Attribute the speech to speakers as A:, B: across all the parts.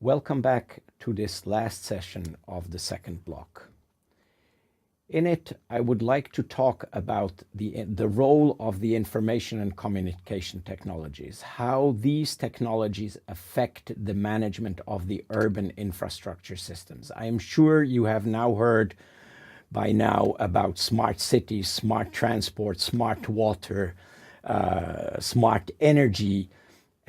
A: Welcome back to this last session of the second block. In it, I would like to talk about the role of the information and communication technologies, how these technologies affect the management of the urban infrastructure systems. I am sure you have now heard by now about smart cities, smart transport, smart water, smart energy,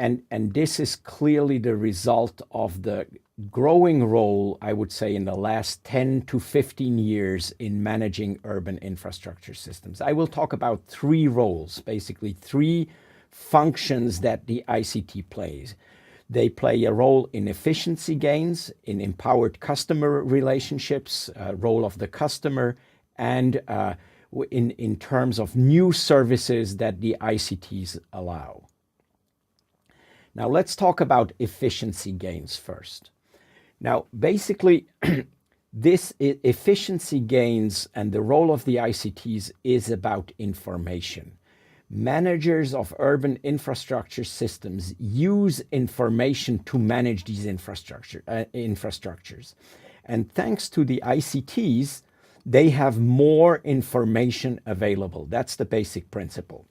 A: and this is clearly the result of the growing role, I would say, in the last 10 to 15 years in managing urban infrastructure systems. I will talk about three roles, basically three functions that the ICT plays. They play a role in efficiency gains, in empowered customer relationships, role of the customer, and in terms of new services that the ICTs allow. Now let's talk about efficiency gains first. Now basically this efficiency gains and the role of the ICTs is about information. Managers of urban infrastructure systems use information to manage these infrastructures. And thanks to the ICTs, they have more information available. That's the basic principle.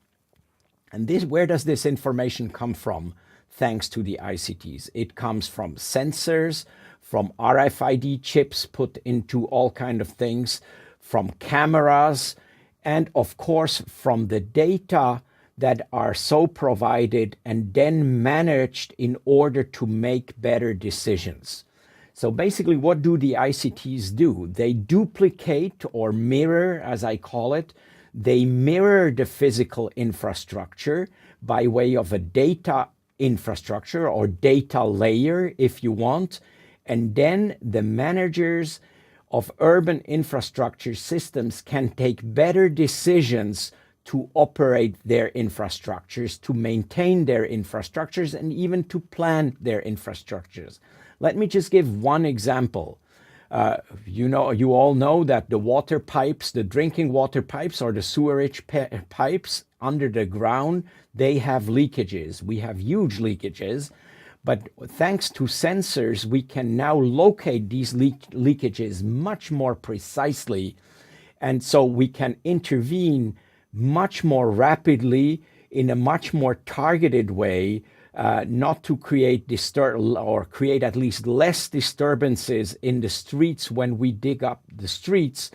A: And where does this information come from? Thanks to the ICTs. It comes from sensors, from RFID chips put into all kinds of things, from cameras, and of course from the data that are so provided and then managed in order to make better decisions. So basically, what do the ICTs do? They duplicate or mirror, as I call it, they mirror the physical infrastructure by way of a data infrastructure or data layer, if you want, and then the managers of urban infrastructure systems can take better decisions to operate their infrastructures, to maintain their infrastructures, and even to plan their infrastructures. Let me just give one example. You all know that the water pipes, the drinking water pipes or the sewerage pipes under the ground, they have leakages. We have huge leakages, but thanks to sensors, we can now locate these leakages much more precisely. And so we can intervene much more rapidly in a much more targeted way, not to create create at least less disturbances in the streets when we dig up the streets.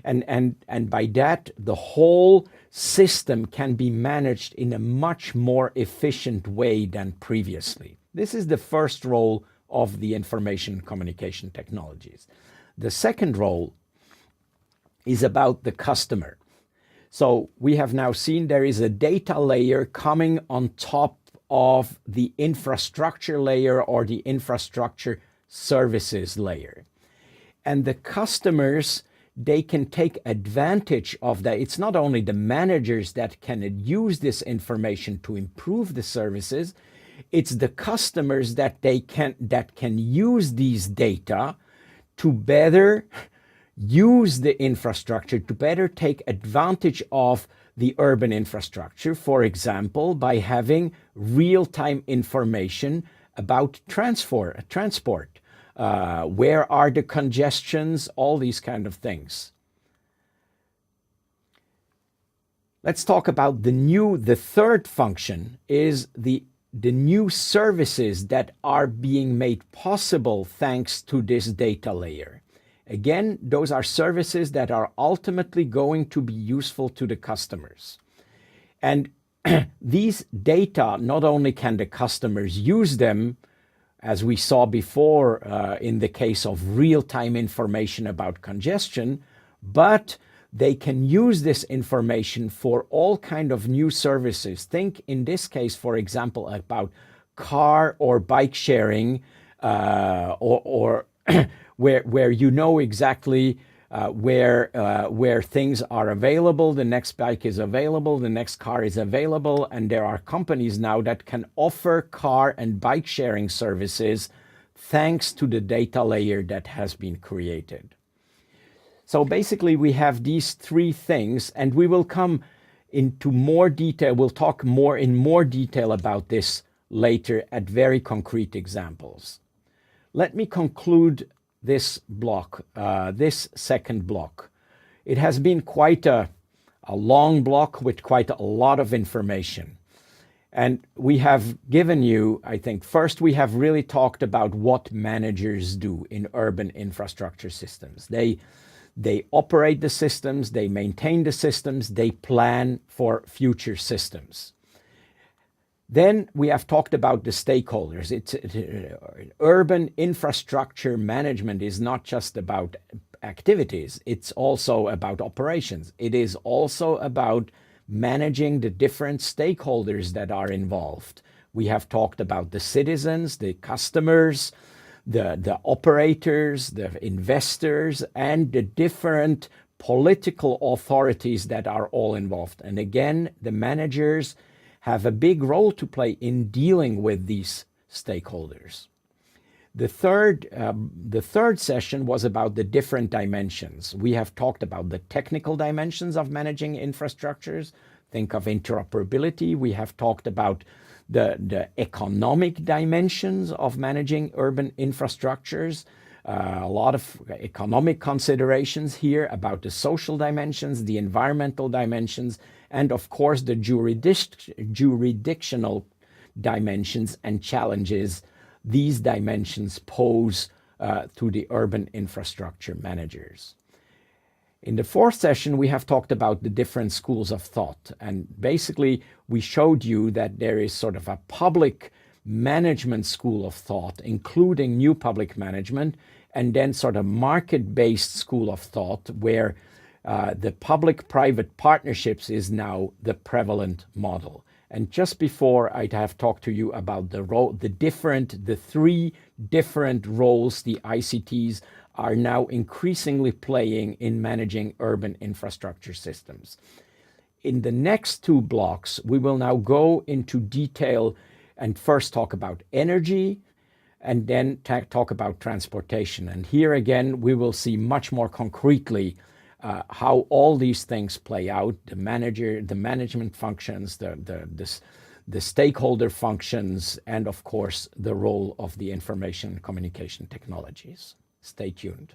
A: And by that, the whole system can be managed in a much more efficient way than previously. This is the first role of the information communication technologies. The second role is about the customer. So we have now seen there is a data layer coming on top of the infrastructure layer or the infrastructure services layer. And the customers, they can take advantage of that. It's not only the managers that can use this information to improve the services, it's the customers that can use these data to better use the infrastructure, to better take advantage of the urban infrastructure, for example, by having real-time information about transport. Where are the congestions, all these kind of things. Let's talk about the third function is the new services that are being made possible thanks to this data layer. Again, those are services that are ultimately going to be useful to the customers. And these data, not only can the customers use them, as we saw before in the case of real-time information about congestion, but they can use this information for all kind of new services. Think in this case, for example, about car or bike sharing, or where you know exactly where things are available, the next bike is available, the next car is available, and there are companies now that can offer car and bike sharing services thanks to the data layer that has been created. So basically we have these three things, and we will come into more detail. We'll talk in more detail about this later at very concrete examples. Let me conclude this block, this second block. It has been quite a long block with quite a lot of information. And we have given you, I think, first we have really talked about what managers do in urban infrastructure systems. They operate the systems, they maintain the systems, they plan for future systems. Then we have talked about the stakeholders. Urban infrastructure management is not just about activities, it's also about operations. It is also about managing the different stakeholders that are involved. We have talked about the citizens, the customers, the operators, the investors, and the different political authorities that are all involved. And again, the managers have a big role to play in dealing with these stakeholders. The third session was about the different dimensions. We have talked about the technical dimensions of managing infrastructures. Think of interoperability. We have talked about the economic dimensions of managing urban infrastructures. A lot of economic considerations here about the social dimensions, the environmental dimensions, and of course the jurisdictional dimensions and challenges these dimensions pose to the urban infrastructure managers. In the fourth session, we have talked about the different schools of thought. And basically, we showed you that there is sort of a public management school of thought, including new public management, and then sort of market-based school of thought, where the public-private partnerships is now the prevalent model. And just before, I have talked to you about the three different roles the ICTs are now increasingly playing in managing urban infrastructure systems. In the next two blocks, we will now go into detail and first talk about energy and then talk about transportation. And here again, we will see much more concretely how all these things play out, the management functions, the stakeholder functions, and of course, the role of the information and communication technologies. Stay tuned.